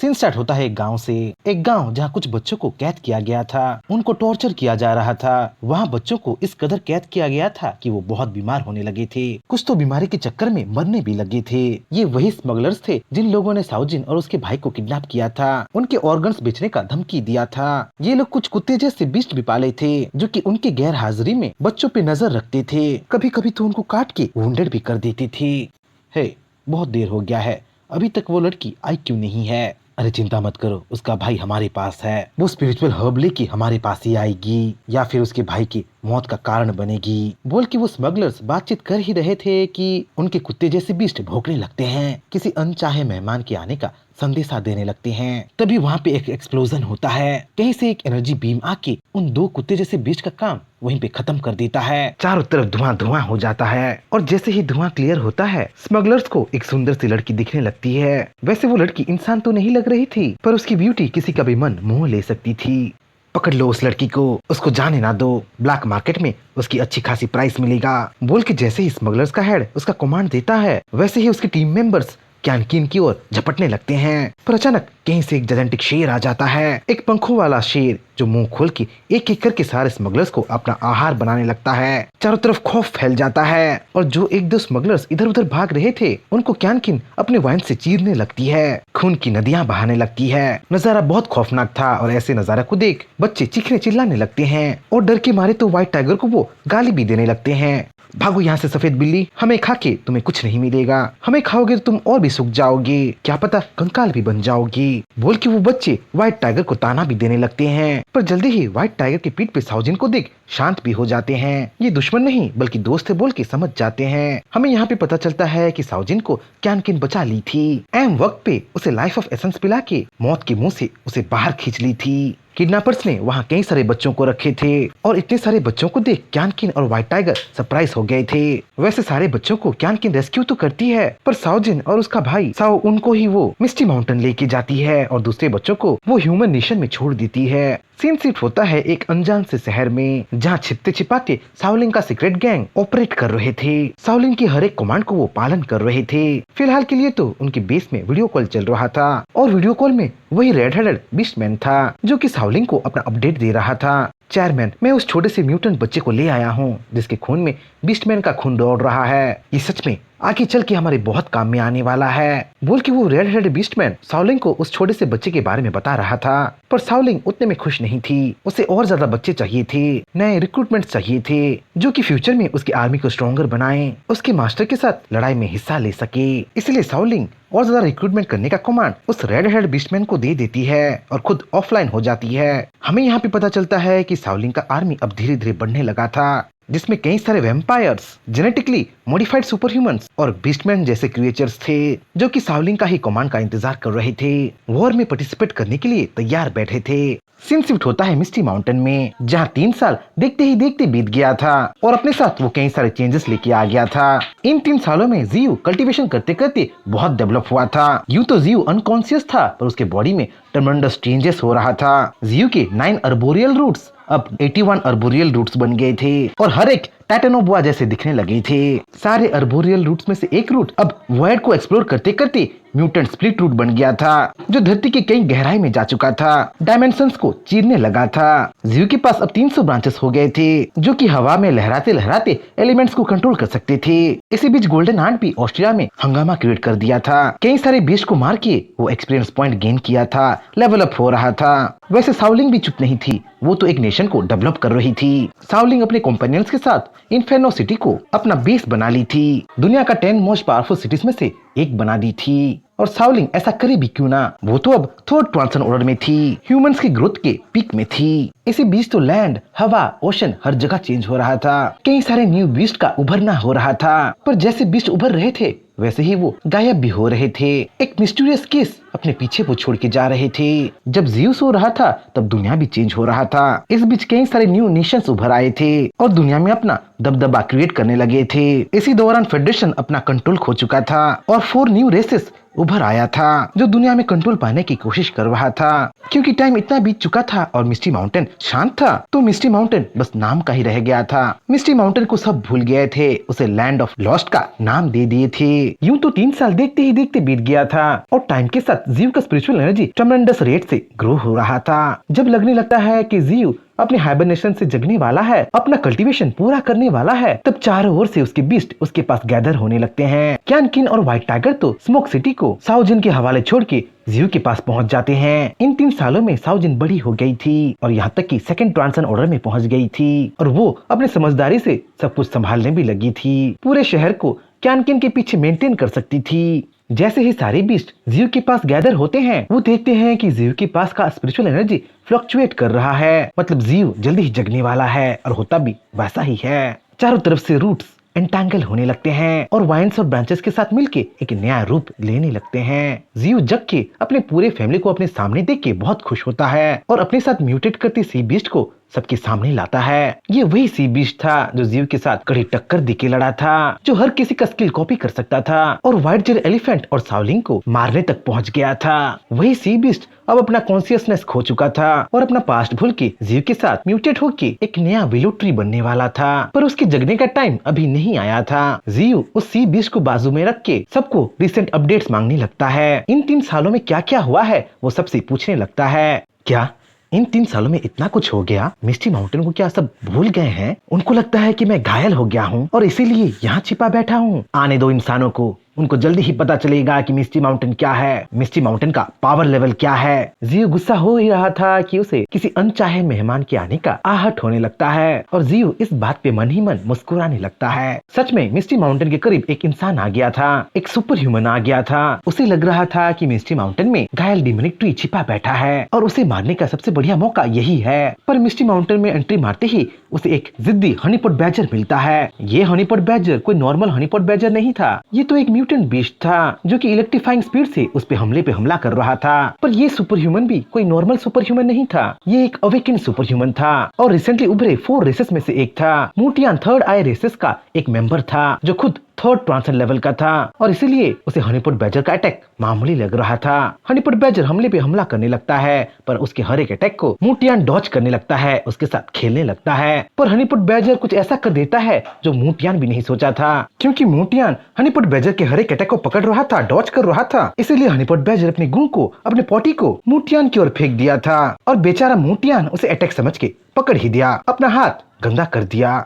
Scene start होता है एक गांव से। एक गांव जहां कुछ बच्चों को कैद किया गया था, उनको टॉर्चर किया जा रहा था। वहां बच्चों को इस कदर कैद किया गया था कि वो बहुत बीमार होने लगे थे, कुछ तो बीमारी के चक्कर में मरने भी लगे थे। ये वही स्मगलर्स थे जिन लोगों ने साउजिन और उसके भाई को किडनैप किया था, उनके ऑर्गन्स बेचने का धमकी दिया था। ये लोग कुछ कुत्ते जैसे बीस्ट भी पाले थे जो कि उनके गैर हाजिरी में बच्चों पे नजर रखते थे। कभी कभी तो उनको काट के वुंडेड भी कर देते थे। हे, बहुत देर हो गया है, अभी तक वो लड़की आई क्यों नहीं है? अरे चिंता मत करो, उसका भाई हमारे पास है। वो स्पिरिचुअल हर्ब लेके हमारे पास ही आएगी या फिर उसके भाई की मौत का कारण बनेगी। बोल के वो स्मगलर्स बातचीत कर ही रहे थे कि उनके कुत्ते जैसे बीस्ट भौंकने लगते हैं, किसी अनचाहे मेहमान के आने का संदेशा देने लगते हैं। तभी वहाँ पे एक एक्सप्लोजन होता है। कहीं से एक एनर्जी बीम आके उन दो कुत्ते जैसे बीस्ट का काम वहीं पे खत्म कर देता है। चारों तरफ धुआं धुआं हो जाता है और जैसे ही धुआं क्लियर होता है, स्मगलर्स को एक सुंदर सी लड़की दिखने लगती है। वैसे वो लड़की इंसान तो नहीं लग रही थी, पर उसकी ब्यूटी किसी का भी मन मोह ले सकती थी। पकड़ लो उस लड़की को, उसको जाने ना दो, ब्लैक मार्केट में उसकी अच्छी खासी प्राइस मिलेगा। बोल के जैसे ही स्मगलर्स का हेड उसका कमांड देता है, वैसे ही उसके टीम मेंबर्स क्यानकिन की ओर झपटने लगते हैं। पर अचानक कहीं से एक जायंटिक शेर आ जाता है, एक पंखों वाला शेर जो मुंह खोल के एक एक करके सारे स्मगलर्स को अपना आहार बनाने लगता है। चारों तरफ खौफ फैल जाता है और जो एक दो स्मगलर्स इधर उधर भाग रहे थे, उनको क्यानकिन अपने वाइन से चीरने लगती है। खून की नदियां बहाने लगती है। नजारा बहुत खौफनाक था और ऐसे नजारा को देख बच्चे चीखने चिल्लाने लगते हैं और डर के मारे तो व्हाइट टाइगर को वो गाली भी देने लगते हैं। भागो यहाँ से सफेद बिल्ली, हमें खा के तुम्हें कुछ नहीं मिलेगा, हमें खाओगे तो तुम और भी सूख जाओगे, क्या पता कंकाल भी बन जाओगी। बोल के वो बच्चे व्हाइट टाइगर को ताना भी देने लगते हैं। पर जल्दी ही व्हाइट टाइगर की पीठ पे साउजिन को देख शांत भी हो जाते हैं। ये दुश्मन नहीं बल्कि दोस्त है बोल के समझ जाते हैं। हमें यहाँ पे पता चलता है कि साउजिन को क्यानकिन बचा ली थी। ऐन वक्त पे उसे लाइफ ऑफ एसेंस पिला के मौत के मुंह से उसे बाहर खींच ली थी। किडनैपर्स ने वहाँ कई सारे बच्चों को रखे थे और इतने सारे बच्चों को देख क्यानकिन और व्हाइट टाइगर सरप्राइज हो गए थे। वैसे सारे बच्चों को क्यानकिन रेस्क्यू तो करती है, पर साउजिन और उसका भाई साओ उनको ही वो मिस्टी माउंटेन लेके जाती है और दूसरे बच्चों को वो ह्यूमन नेशन में छोड़ देती है। सीन शिफ्ट होता है एक अनजान से शहर में, जहाँ छिपते छिपाते साओलिन का सीक्रेट गैंग ऑपरेट कर रहे थे। साओलिन की हर एक कमांड को वो पालन कर रहे थे। फिलहाल के लिए तो उनके बेस में वीडियो कॉल चल रहा था और वीडियो कॉल में वही रेड हेडेड बीस्टमैन था जो कि साओलिन को अपना अपडेट दे रहा था। चेयरमैन, मैं उस छोटे से म्यूटेंट बच्चे को ले आया हूँ जिसके खून में बीस्टमैन का खून दौड़ रहा है। ये सच में आगे चल के हमारे बहुत काम में आने वाला है। बोल के वो रेड हेडेड बीस्टमैन साओलिन को उस छोटे से बच्चे के बारे में बता रहा था, पर साओलिन उतने में खुश नहीं थी। उसे और ज्यादा बच्चे चाहिए थे, नए रिक्रूटमेंट चाहिए थे जो कि फ्यूचर में उसकी आर्मी को स्ट्रॉन्गर बनाए, उसके मास्टर के साथ लड़ाई में हिस्सा ले सके। इसलिए साओलिन और ज्यादा रिक्रूटमेंट करने का कमांड उस रेड हेड बीस्टमैन को दे देती है और खुद ऑफलाइन हो जाती है। हमें यहाँ पे पता चलता है कि साओलिन का आर्मी अब धीरे धीरे बढ़ने लगा था, जिसमें कई सारे vampires, genetically modified super humans और बीस्टमैन जैसे क्रिएचर्स थे जो कि साओलिन का ही कमांड का इंतजार कर रहे थे, वॉर में पार्टिसिपेट करने के लिए तैयार बैठे थे। सीन शिफ्ट होता है मिस्टी माउंटेन में, जहाँ 3 साल देखते ही देखते बीत गया था और अपने साथ वो कई सारे चेंजेस लेके आ गया था। इन 3 सालों में जीव कल्टीवेशन करते करते बहुत डेवलप हुआ था। यूं तो जीव अनकॉन्शियस था, पर उसके बॉडी में ट्रेमेंडस चेंजेस हो रहा था। जीव के 9 अर्बोरियल रूट्स अब 81 अर्बोरियल रूट्स बन गए थे और हर एक टाइटेनोबुआ जैसे दिखने लगे थे। सारे अर्बोरियल रूट्स में से एक रूट अब वॉइड को एक्सप्लोर करते करते म्यूटेंट स्प्लिट रूट बन गया था, जो धरती के कई गहराई में जा चुका था, डायमेंशंस को चीरने लगा था। जीव के पास अब 300 ब्रांचेस हो गए थे जो कि हवा में लहराते लहराते एलिमेंट्स को कंट्रोल कर सकते थे। इसी बीच गोल्डन आंट भी ऑस्ट्रेलिया में हंगामा क्रिएट कर दिया था। कई सारे बीस्ट को मार के वो एक्सपीरियंस पॉइंट गेन किया था, लेवल अप हो रहा था। वैसे साओलिन भी चुप नहीं थी, वो तो एक नेशन को डेवलप कर रही थी। साओलिन अपने कंपेनियंस के साथ इन्फेर्नो सिटी को अपना बेस बना ली थी, दुनिया का 10 मोस्ट पावरफुल सिटीज में से एक बना दी थी। और साओलिन ऐसा करे भी क्यों ना, वो तो अब थर्ड ट्रांसन ऑर्डर में थी, ह्यूमंस की ग्रोथ के पीक में थी। इसी बीच तो लैंड, हवा, ओशन हर जगह चेंज हो रहा था। कई सारे न्यू बीस्ट का उभरना हो रहा था, पर जैसे बीस्ट उभर रहे थे वैसे ही वो गायब भी हो रहे थे। एक मिस्टीरियस केस अपने पीछे वो छोड़ के जा रहे थे। जब जीव सो रहा था तब दुनिया भी चेंज हो रहा था। इस बीच कई सारे न्यू नेशंस उभर आए थे और दुनिया में अपना दबदबा क्रिएट करने लगे थे। इसी दौरान फेडरेशन अपना कंट्रोल खो चुका था और 4 न्यू रेसेस उभर आया था, जो दुनिया में कंट्रोल पाने की कोशिश कर रहा था। क्योंकि टाइम इतना बीत चुका था और मिस्टी माउंटेन शांत था, तो मिस्टी माउंटेन बस नाम का ही रह गया था। मिस्टी माउंटेन को सब भूल गए थे, उसे लैंड ऑफ लॉस्ट का नाम दे दिए थे। यूं तो 3 साल देखते ही देखते बीत गया था और टाइम के साथ जीव का स्पिरिचुअल एनर्जी ट्रेमेंडस रेट से ग्रो हो रहा था। जब लगने लगता है कि जीव अपने हाइबरनेशन से जगने वाला है, अपना कल्टीवेशन पूरा करने वाला है, तब चारों ओर से उसके बीस्ट उसके पास गैदर होने लगते हैं। कैनकिन और व्हाइट टाइगर तो स्मोक सिटी को साओजिन के हवाले छोड़ के जीव के पास पहुंच जाते हैं। इन 3 सालों में साओजिन बड़ी हो गई थी और यहाँ तक कि सेकंड ट्रांसन ऑर्डर में पहुंच गई थी और वो अपने समझदारी से सब कुछ संभालने भी लगी थी। पूरे शहर को कैनकिन के पीछे मेंटेन कर सकती थी। जैसे ही सारे बीस्ट जीव के पास गैदर होते हैं, वो देखते हैं कि जीव के पास का स्पिरिचुअल एनर्जी फ्लक्चुएट कर रहा है, मतलब जीव जल्दी ही जगने वाला है और होता भी वैसा ही है। चारों तरफ से रूट्स एंटैंगल होने लगते हैं और वाइन्स और ब्रांचेस के साथ मिलके एक नया रूप लेने लगते हैं। जीव जग के अपने पूरे फैमिली को अपने सामने देख के बहुत खुश होता है और अपने साथ म्यूटेट करती सी बीस्ट को सबके सामने लाता है। ये वही सी बीस्ट था जो जीव के साथ कड़ी टक्कर देके लड़ा था, जो हर किसी का स्किल कॉपी कर सकता था और व्हाइट जेल एलिफेंट और सावलिंग को मारने तक पहुंच गया था। वही सी बीस्ट अब अपना कॉन्शियसनेस खो चुका था और अपना पास्ट भूल के जीव के साथ म्यूटेट होके एक नया विलो ट्री बनने वाला था, पर उसके जगने का टाइम अभी नहीं आया था। जीव उस सी बीस्ट को बाजू में रख के सबको रिसेंट अपडेट्स मांगने लगता है। इन 3 सालों में क्या क्या हुआ है वो सबसे पूछने लगता है। क्या इन 3 सालों में इतना कुछ हो गया? मिस्टी माउंटेन को क्या सब भूल गए हैं? उनको लगता है कि मैं घायल हो गया हूँ और इसीलिए यहाँ छिपा बैठा हूँ। आने दो इंसानों को, उनको जल्दी ही पता चलेगा कि मिस्टी माउंटेन क्या है, मिस्टी माउंटेन का पावर लेवल क्या है। जीव गुस्सा हो ही रहा था कि उसे किसी अनचाहे मेहमान के आने का आहट होने लगता है और जीव इस बात पे मन ही मन मुस्कुराने लगता है। सच में मिस्टी माउंटेन के करीब एक इंसान आ गया था, एक सुपर ह्यूमन आ गया था। उसे लग रहा था कि मिस्टी माउंटेन में घायल डिमोनिक ट्री छिपा बैठा है और उसे मारने का सबसे बढ़िया मौका यही है। पर मिस्टी माउंटेन में एंट्री मारते ही उसे एक जिद्दी हनीपॉट बैजर मिलता है। ये हनीपॉट बैजर कोई नॉर्मल हनीपॉट बैजर नहीं था, ये तो एक म्यूटेंट बीस्ट था जो कि इलेक्ट्रीफाइंग स्पीड से उस पे हमला कर रहा था। पर ये सुपर ह्यूमन भी कोई नॉर्मल सुपर ह्यूमन नहीं था, ये एक अवेकेंड सुपर ह्यूमन था और रिसेंटली उभरे 4 रेसेस में से एक था। मूटियान थर्ड आई रेसेस का एक मेंबर था जो खुद थर्ड ट्रांसन लेवल का था और इसीलिए उसे हनीपॉट बैजर का अटैक मामूली लग रहा था। हनीपॉट बैजर हमले पे हमला करने लगता है, पर उसके हर एक अटैक को मूटियान डॉज करने लगता है, उसके साथ खेलने लगता है। पर हनीपॉट बैजर कुछ ऐसा कर देता है जो मूटियान भी नहीं सोचा था, क्योंकि मूटियान हनीपॉट बैजर के हर एक अटैक को पकड़ रहा था, डॉज कर रहा था। इसीलिए हनीपॉट बैजर अपने गू को, अपने पॉटी को मूटियान की ओर फेंक दिया था और बेचारा मूटियान उसे अटैक समझ के पकड़ ही दिया, अपना हाथ गंदा कर दिया।